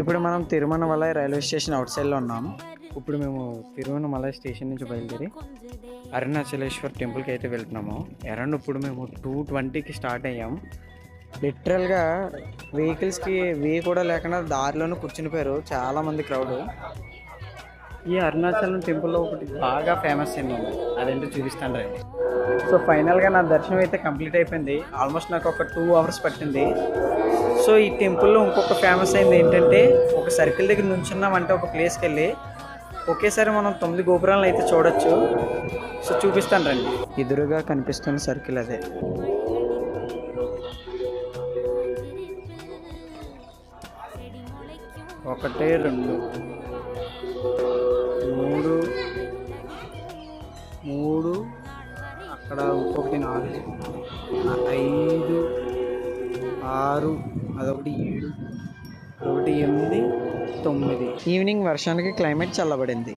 ఇప్పుడు మనం తిరుమలమలై railway station out సైడ్లో ఉన్నాం. ఇప్పుడు మేము తిరుమలమలై స్టేషన్ నుంచి బయలుదేరి అరుణాచలేశ్వర్ టెంపుల్కి అయితే వెళ్తున్నాము. అరౌండ్ ఇప్పుడు మేము 2:20కి స్టార్ట్ అయ్యాం. లిటరల్గా వెహికల్స్కి వే కూడా లేకుండా దారిలోనూ కూర్చునిపోయారు చాలామంది క్రౌడ్. ఈ అరుణాచలం టెంపుల్లో ఒకటి బాగా ఫేమస్ అయింది, అదేంటో చూపిస్తాను రండి. సో ఫైనల్గా నా దర్శనం అయితే కంప్లీట్ అయిపోయింది. ఆల్మోస్ట్ నాకు ఒక 2 hours పట్టింది. సో ఈ టెంపుల్లో ఇంకొక ఫేమస్ అయింది ఏంటంటే, ఒక సర్కిల్ దగ్గర నుంచున్నామంటే ఒక ప్లేస్కి వెళ్ళి ఒకేసారి మనం 9 గోపురాలను అయితే చూడొచ్చు. సో చూపిస్తాను రండి. ఎదురుగా కనిపిస్తున్న సర్కిల్ అదే. ఒకటి, 2, 3, అక్కడ ఇంకొకటి 4, 5, 6, అదొకటి 7, ఒకటి 8, 9. ఈవినింగ్ వర్షానికి క్లైమేట్ చల్లబడింది.